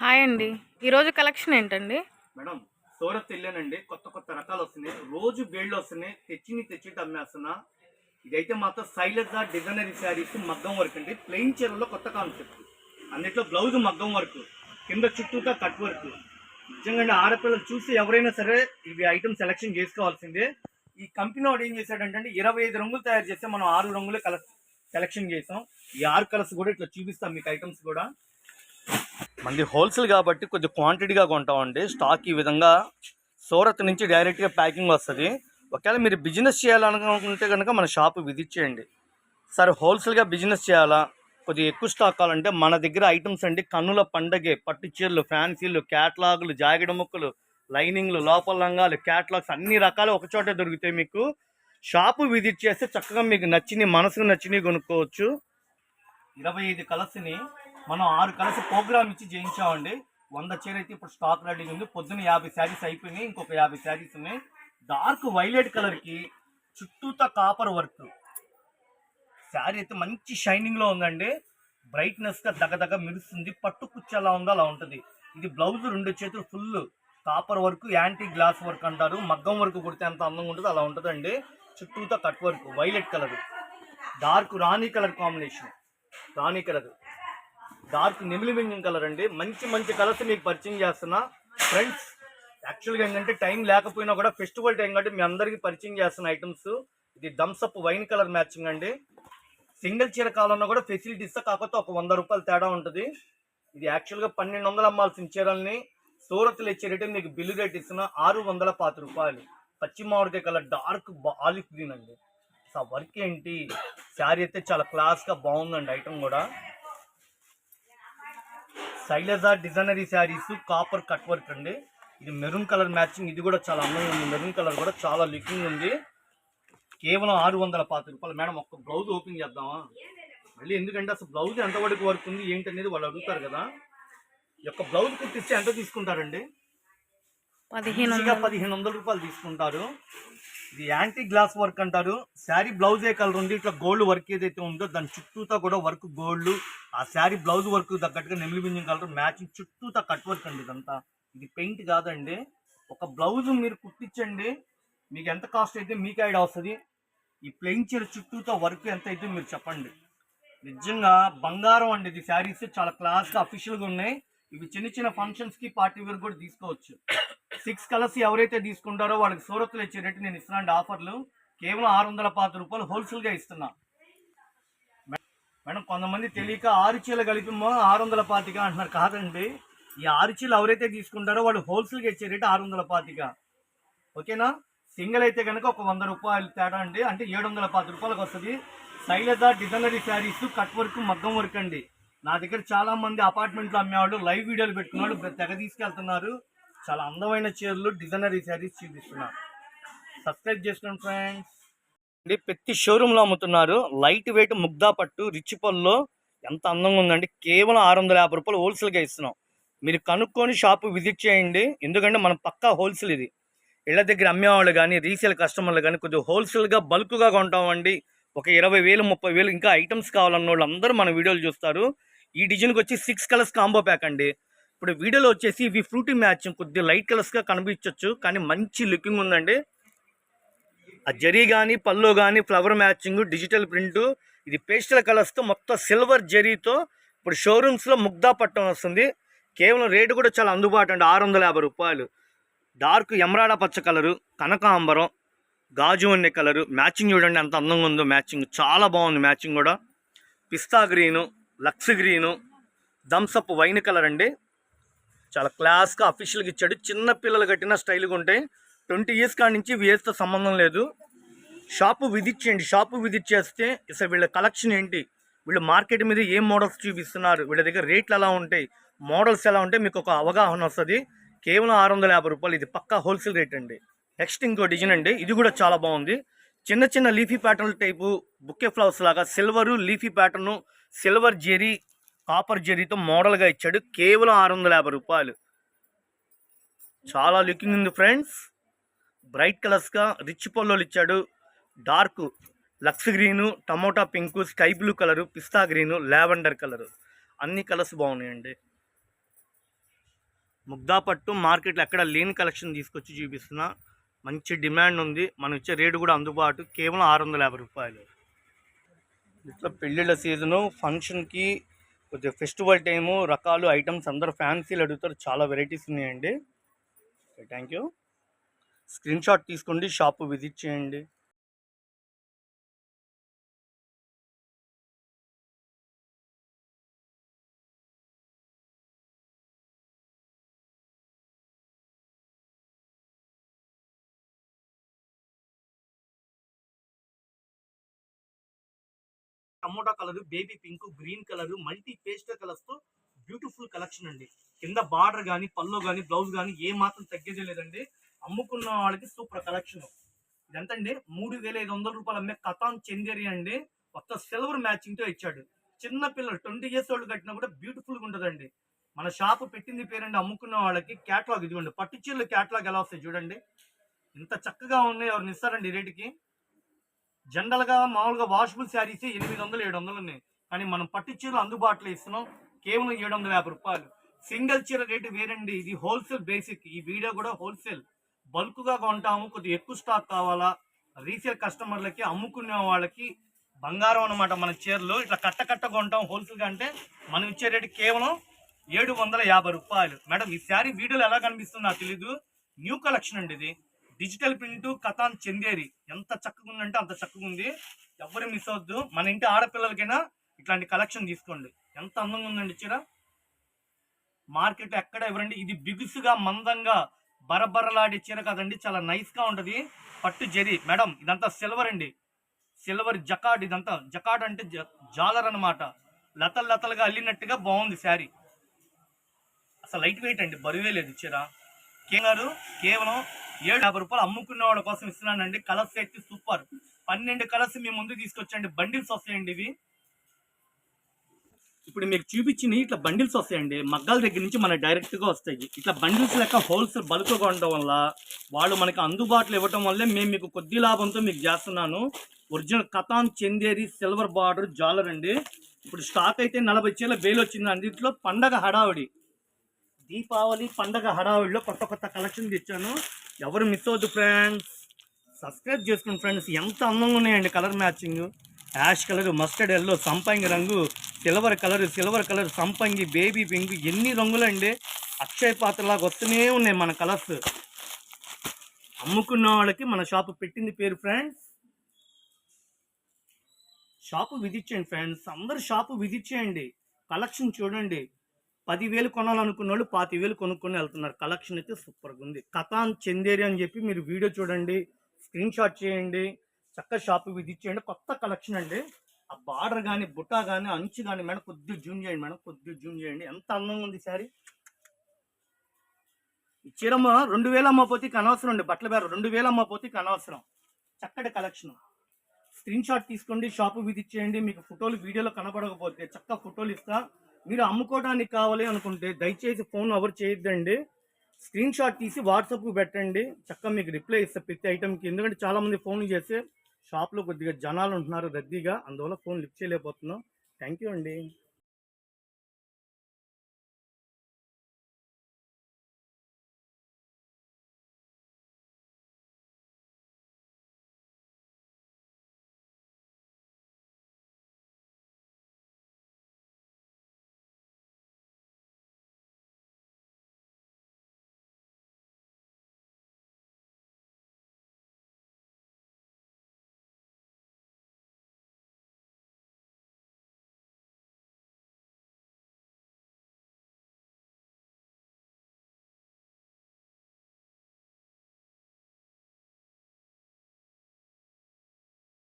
Hi అండి. ఈరోజు collection ఏంటండి? మేడం సూరత్ వెళ్ళానండి. కొత్త కొత్త రకాలు వస్తున్నాయి. రోజు బేళ్ళు వస్తున్నాయి. తెచ్చి అమ్మేస్తున్నా. ఇదైతే మాత్రం శైలజ డిజైనరీ శారీస్ మగ్గం వర్క్ అండి. ప్లెయిన్ చీరలో కొత్త కాన్సెప్ట్. అన్నిట్లో బ్లౌజ్ మగ్గం వర్క్, కింద చుట్టూతా కట్ వర్క్. నిజంగా ఆడపిల్లలు చూసి ఎవరైనా సరే ఇవి ఐటమ్ సెలెక్షన్ చేసుకోవాల్సిందే. ఈ కంపెనీ వాడు ఏం చేశాడంటే 25 రంగులు తయారు చేస్తే మనం 6 రంగులు సెలెక్షన్ చేసాం. ఈ 6 కలర్స్ కూడా ఇట్లా చూపిస్తాం మీకు ఐటమ్స్ కూడా. మనది హోల్సేల్ కాబట్టి కొంచెం క్వాంటిటీగా కొంటామండి. స్టాక్ ఈ విధంగా సూరత్ నుంచి డైరెక్ట్గా ప్యాకింగ్ వస్తుంది. ఒకవేళ మీరు బిజినెస్ చేయాలనుకుంటే కనుక మన షాప్ విజిట్ చేయండి. సరే హోల్సేల్గా బిజినెస్ చేయాలా, కొద్దిగా ఎక్కువ స్టాక్ కావాలంటే మన దగ్గర ఐటమ్స్ అండి. కన్నుల పండగే పట్టు చీరలు, ఫ్యాన్సీలు, క్యాట్లాగులు, జాకెట్ ముక్కలు, లైనింగ్లు, లోపల లంగాలు, క్యాట్లాగ్స్ అన్ని రకాలు ఒకచోటే దొరుకుతాయి. మీకు షాపు విజిట్ చేస్తే చక్కగా మీకు నచ్చినవి, మనసుకు నచ్చినవి కొనుక్కోవచ్చు. 25 కలర్స్ని మనం 6 కలర్స్ ప్రోగ్రామ్ ఇచ్చి చేయించామండి. 100 చీర అయితే ఇప్పుడు స్టాక్ రెడీ ఉంది. పొద్దున్న 50 శారీస్ అయిపోయినాయి, ఇంకొక 50 శారీస్ ఉన్నాయి. డార్క్ వైలెట్ కలర్కి చుట్టూతా కాపర్ వర్క్ శారీ అయితే మంచి షైనింగ్లో ఉందండి. బ్రైట్నెస్గా దగ్గ మెరుస్తుంది. పట్టు కుచ్చు ఎలా ఉందో అలా ఉంటుంది. ఇది బ్లౌజ్ 2 చేతులు full copper work, anti glass work అంటారు. మగ్గం వర్క్ కుడితే ఎంత అందంగా ఉంటుందో అలా ఉంటుందండి. చుట్టూతా cut work, violet colour, dark రాణి కలర్ కాంబినేషన్, రాణి కలర్, డార్క్ నెమిలి పింఛన్ కలర్ అండి. మంచి కలర్స్ మీకు పరిచయం చేస్తున్నా ఫ్రెండ్స్. యాక్చువల్గా ఏంటంటే టైం లేకపోయినా కూడా ఫెస్టివల్ టైం కాబట్టి మీ అందరికీ పరిచయం చేస్తున్న ఐటమ్స్. ఇది థమ్స్అప్ వైన్ కలర్ మ్యాచింగ్ అండి. సింగిల్ చీర కావాలన్నా కూడా ఫెసిలిటీ ఇస్తా, కాకపోతే ఒక 100 రూపాయలు తేడా ఉంటుంది. ఇది యాక్చువల్గా 1200 అమ్మాల్సిన చీరల్ని సూరత్లో ఇచ్చే రేటు మీకు బిల్లు రేట్ ఇస్తున్నా 620 రూపాయలు. పచ్చి మామిడికాయ కలర్, డార్క్ ఆలివ్ గ్రీన్ అండి. ఆ వర్క్ ఏంటి, శారీ అయితే చాలా క్లాస్గా బాగుందండి. ఐటమ్ కూడా Shailaja designer saris copper cut work అండి. ఇది మెరూన్ కలర్ మ్యాచింగ్. ఇది కూడా చాలా అందంగా ఉంది. మెరూన్ కలర్ కూడా చాలా లుకింగ్ ఉంది. కేవలం 620 రూపాయలు. మేడం ఒక్క బ్లౌజ్ ఓపెన్ చేద్దామా మళ్ళీ, ఎందుకంటే అసలు బ్లౌజ్ ఎంతవరకు వర్క్ ఉంది ఏంటి అనేది వాళ్ళు అడుగుతారు కదా. ఈ యొక్క బ్లౌజ్ కుట్టిస్తే ఎంత తీసుకుంటారండి? 1500 రూపాయలు తీసుకుంటారు. ఇది యాంటీ గ్లాస్ వర్క్ అంటారు. శారీ బ్లౌజ్ ఏ కలర్ ఉంది, ఇట్లా గోల్డ్ వర్క్ ఏదైతే ఉందో దాని చుట్టూతా కూడా వర్క్ గోల్డ్. ఆ శారీ బ్లౌజ్ వర్క్ తగ్గట్టుగా నెమిలి పింఛన్ కలర్ మ్యాచింగ్, చుట్టూతా కట్ వర్క్ అండి. ఇదంతా ఇది పెయింట్ కాదండి. ఒక బ్లౌజ్ మీరు కుట్టించండి, మీకు ఎంత కాస్ట్ అయితే మీకు ఐడియా వస్తుంది. ఈ ప్లెయిన్ చీర చుట్టూతో వర్క్ ఎంత అయితే మీరు చెప్పండి. నిజంగా బంగారం అండి. ఇది శారీస్ చాలా క్లాస్గా అఫీషియల్గా ఉన్నాయి. ఇవి చిన్న ఫంక్షన్స్కి, పార్టీ వేర్ కూడా తీసుకోవచ్చు. 6 కలర్స్ ఎవరైతే తీసుకుంటారో వాళ్ళకి సూరత్లో ఇచ్చే రేటు నేను ఇస్తున్నాను ఆఫర్లు. కేవలం 620 రూపాయలు హోల్సేల్గా ఇస్తున్నా. మేడం కొంతమంది తెలియక 6 చీరలు కలిపిమో 625 అంటున్నారు. కాదండి, ఈ 6 చీరలు ఎవరైతే తీసుకుంటారో వాళ్ళు హోల్సేల్గా ఇచ్చే రేటు 625. ఓకేనా? సింగిల్ అయితే కనుక ఒక 100 రూపాయలు తేడా అండి. అంటే 710 రూపాయలకు వస్తుంది. Shailaja designer saris cut work, మగ్గం వర్క్ అండి. నా దగ్గర చాలా మంది అపార్ట్మెంట్లో అమ్మేవాళ్ళు లైవ్ వీడియోలు పెట్టుకున్నాడు, తెగ తీసుకెళ్తున్నారు. చాలా అందమైన చీరలు, డిజైనరీ శారీస్ చూపిస్తున్నారు. సబ్స్క్రైబ్ చేసుకోండి ఫ్రెండ్స్. ప్రతి షోరూంలో అమ్ముతున్నారు. లైట్ వెయిట్ ముగ్దా పట్టు రిచ్ పల్లో ఎంత అందంగా ఉందండి. కేవలం 650 రూపాయలు హోల్సేల్గా ఇస్తున్నాం. మీరు కనుక్కొని షాపు విజిట్ చేయండి. ఎందుకంటే మనం పక్కా హోల్సేల్. ఇది ఇళ్ళ దగ్గర అమ్మేవాళ్ళు కానీ, రీసేల్ కస్టమర్లు కానీ కొద్దిగా హోల్సేల్గా బల్క్గా కొంటామండి. ఒక 20,000 30,000 ఇంకా ఐటమ్స్ కావాలన్న వాళ్ళు అందరూ మన వీడియోలు చూస్తారు. ఈ డిజైన్కి వచ్చి 6 కలర్స్ కాంబో ప్యాక్ అండి. ఇప్పుడు వీడియోలో వచ్చేసి ఇవి ఫ్రూటీ మ్యాచింగ్, కొద్దిగా లైట్ కలర్స్గా కనిపించవచ్చు కానీ మంచి లుకింగ్ ఉందండి. ఆ జరీ కానీ, పళ్ళు కానీ, ఫ్లవర్ మ్యాచింగ్, డిజిటల్ ప్రింట్. ఇది పేస్టల్ కలర్స్తో మొత్తం సిల్వర్ జరీతో ఇప్పుడు షోరూమ్స్లో ముగ్దా పట్టం వస్తుంది. కేవలం రేటు కూడా చాలా అందుబాటు అండి, 650 రూపాయలు. డార్క్ ఎమరాడ పచ్చ కలరు, కనకాంబరం, గాజు అనే కలరు మ్యాచింగ్ చూడండి ఎంత అందంగా ఉందో. మ్యాచింగ్ చాలా బాగుంది. మ్యాచింగ్ కూడా పిస్తా green, Lux green, Thums Up wine colour అండి. చాలా క్లాస్గా అఫీషియల్గా ఇచ్చాడు. చిన్న పిల్లలు కట్టిన స్టైల్గా ఉంటాయి. 20 ఇయర్స్ కాడి నుంచి వేస్తో సంబంధం లేదు. షాపు విజిట్ చేయండి. షాపు విజిట్ చేస్తే అసలు వీళ్ళ కలెక్షన్ ఏంటి, వీళ్ళు మార్కెట్ మీద ఏం మోడల్స్ చూపిస్తున్నారు, వీళ్ళ దగ్గర రేట్లు ఎలా ఉంటాయి, మోడల్స్ ఎలా ఉంటాయి మీకు ఒక అవగాహన వస్తుంది. కేవలం 650 రూపాయలు. ఇది పక్కా హోల్సేల్ రేట్ అండి. నెక్స్ట్ ఇంకో డిజైన్ అండి. ఇది కూడా చాలా బాగుంది. చిన్న leafy pattern type bouquet flowers లాగా silver leafy pattern, silver zari, copper జెరీతో మోడల్గా ఇచ్చాడు. కేవలం 650 రూపాయలు. చాలా లుకింగ్ ఉంది ఫ్రెండ్స్. బ్రైట్ కలర్స్గా రిచ్ పల్లోలు ఇచ్చాడు. Dark Lux green, tomato pink, sky blue colour, పిస్తా గ్రీను, లావెండర్ కలరు, అన్ని కలర్స్ బాగున్నాయండి. ముగ్దా పట్టు మార్కెట్లో ఎక్కడ లేని కలెక్షన్ తీసుకొచ్చి చూపిస్తున్నా. మంచి డిమాండ్ ఉంది. మనం ఇచ్చే రేటు కూడా అందుబాటు, కేవలం 650 రూపాయలు. ఇట్లా పెళ్ళిళ్ళ సీజను, ఫంక్షన్కి, కొద్దిగా ఫెస్టివల్ టైము, రకాలు ఐటమ్స్ అందరూ ఫ్యాన్సీలు అడుగుతారు. చాలా వెరైటీస్ ఉన్నాయండి. Thank you. స్క్రీన్ షాట్ తీసుకోండి, షాపు విజిట్ చేయండి. Tomato colour, baby pink, green colour, multi pastel colours తో బ్యూటిఫుల్ కలెక్షన్ అండి. కింద బార్డర్ కానీ, పల్లో కానీ, బ్లౌజ్ కానీ ఏ మాత్రం తగ్గేదే లేదండి. అమ్ముకున్న వాళ్ళకి సూపర్ కలెక్షన్. ఇదంతండి 3500 రూపాయలు అమ్మే కథాన్ చందేరి అండి. కొత్త సిల్వర్ మ్యాచింగ్ తో ఇచ్చాడు. చిన్న పిల్లలు 20 years ఓల్డ్ కట్టినా కూడా బ్యూటిఫుల్ గా ఉంటుందండి. మన షాప్ పెట్టింది పేరండి. అమ్ముకున్న వాళ్ళకి క్యాటలాగ్ ఇదిగోండి. పట్టు చీరలు క్యాటలాగ్ ఎలా వస్తాయి చూడండి. ఇంత చక్కగా ఉన్నాయి. ఎవరిని ఇస్తారండి ఈ రేటుకి? జనరల్ గా మామూలుగా వాషబుల్ శారీస్ 800 700 ఉన్నాయి. కానీ మనం పట్టు చీరలు అందుబాటులో ఇస్తున్నాం, కేవలం 750 రూపాయలు. సింగిల్ చీర రేటు వేరండి. ఇది హోల్సేల్ బేసిక్. ఈ వీడియో కూడా హోల్సేల్, బల్క్ గా కొంటాము. కొద్దిగా ఎక్కువ స్టాక్ కావాలా, రీసేల్ కస్టమర్లకి, అమ్ముకునే వాళ్ళకి బంగారం అన్నమాట. మన చీరలు ఇట్లా కట్ట కొంటాం హోల్సేల్ గా. అంటే మనం ఇచ్చే రేటు కేవలం 750 రూపాయలు. మేడం ఈ శారీ వీడియోలో ఎలా కనిపిస్తుందో నాకు తెలీదు. న్యూ కలెక్షన్ అండి ఇది. Digital print katan Chanderi. ఎంత చక్కగా ఉందంటే అంత చక్కగా ఉంది. ఎవరు మిస్ అవద్దు. మన ఇంటి ఆడపిల్లలకైనా ఇట్లాంటి కలెక్షన్ తీసుకోండి. ఎంత అందంగా ఉందండి చీర. మార్కెట్ ఎక్కడ ఎవరండి. ఇది బిగుసుగా, మందంగా, బరబరలాడే చీర కాదండి. చాలా నైస్ గా ఉంటది. పట్టు జరీ. మేడం ఇదంతా సిల్వర్ అండి. Silver jacquard. ఇదంతా జకాడ్ అంటే జాలర్ అనమాట. లతలు లతలుగా అల్లినట్టుగా బాగుంది శారీ. అసలు లైట్ వెయిట్ అండి, బరువే లేదు చీర. కేవలం 750 రూపాయలు అమ్ముకున్న వాళ్ళ కోసం ఇస్తున్నానండి. కలర్స్ అయితే సూపర్. 12 కలర్స్ మీ ముందు తీసుకొచ్చండి. బండిల్స్ వస్తాయండి ఇవి. ఇప్పుడు మీకు చూపించిన ఇట్లా బండిల్స్ వస్తాయండి. మగ్గాల దగ్గర నుంచి మన డైరెక్ట్ గా వస్తాయి. ఇట్లా బండిల్స్ లెక్క హోల్సేల్ బల్క్ గా ఉండడం వల్ల, వాళ్ళు మనకి అందుబాటులో ఇవ్వటం వల్లే మేము మీకు కొద్ది లాభంతో మీకు చేస్తున్నాను. Original katan Chanderi silver border జాలర్ అండి. ఇప్పుడు స్టాక్ అయితే 40 చీరల బేలు వచ్చింది. అందులో పండగ హడావిడి, దీపావళి పండగ హడావిడిలో కొత్త కలెక్షన్ తెచ్చాను. ఎవరు మిస్ అవ్వద్దు ఫ్రెండ్స్. సబ్స్క్రైబ్ చేసుకోండి ఫ్రెండ్స్. ఎంత అందంగా ఉన్నాయండి colour matching. Ash colour, mustard yellow, సంపంగి రంగు, సిల్వర్ కలర్, సంపంగి, బేబీ పింక్, ఎన్ని రంగులండి. అక్షయ పాత్రలాగా వస్తూనే ఉన్నాయి మన కలర్స్. అమ్ముకున్న వాళ్ళకి మన షాపు పెట్టింది పేరు ఫ్రెండ్స్. షాపు విజిట్ చేయండి ఫ్రెండ్స్. అందరు షాపు విజిట్ చేయండి. కలెక్షన్ చూడండి. 10,000 కొనాలనుకున్న వాళ్ళు 25,000 కొనుక్కొని వెళ్తున్నారు. కలెక్షన్ అయితే సూపర్గా ఉంది. కథాన్ చందేరి అని చెప్పి మీరు వీడియో చూడండి, స్క్రీన్ షాట్ చేయండి, చక్కగా షాపు విజిట్ చేయండి. కొత్త కలెక్షన్ అండి. ఆ బార్డర్ కానీ, బుట్ట కానీ, అంచు కానీ మేడం కొద్దిగా జూమ్ చేయండి. మేడం కొద్దిగా జూమ్ చేయండి. ఎంత అందంగా ఉంది శారీ. ఈ చీరమ్మ 2000 అమ్మపోతే అనవసరం అండి. బట్టల బేర 2000 అమ్మపోతే అనవసరం. చక్కటి కలెక్షన్. స్క్రీన్ షాట్ తీసుకోండి, షాపు విజిట్ చేయండి. మీకు ఫోటోలు వీడియోలో కనపడకపోతే చక్కగా ఫోటోలు ఇస్తా. మీరు అమ్ముకోవడానికి కావాలి అనుకుంటే దయచేసి ఫోన్ ఎవరు చేయొద్దండి. స్క్రీన్ షాట్ తీసి వాట్సాప్కి పెట్టండి. చక్కగా మీకు రిప్లై ఇస్తే ప్రతి ఐటమ్కి. ఎందుకంటే చాలామంది ఫోన్లు చేస్తే షాప్లో కొద్దిగా జనాలు ఉంటున్నారు రద్దీగా, అందువల్ల ఫోన్ లిఫ్ట్ చేయలేకపోతున్నాం. థ్యాంక్ యూ అండి.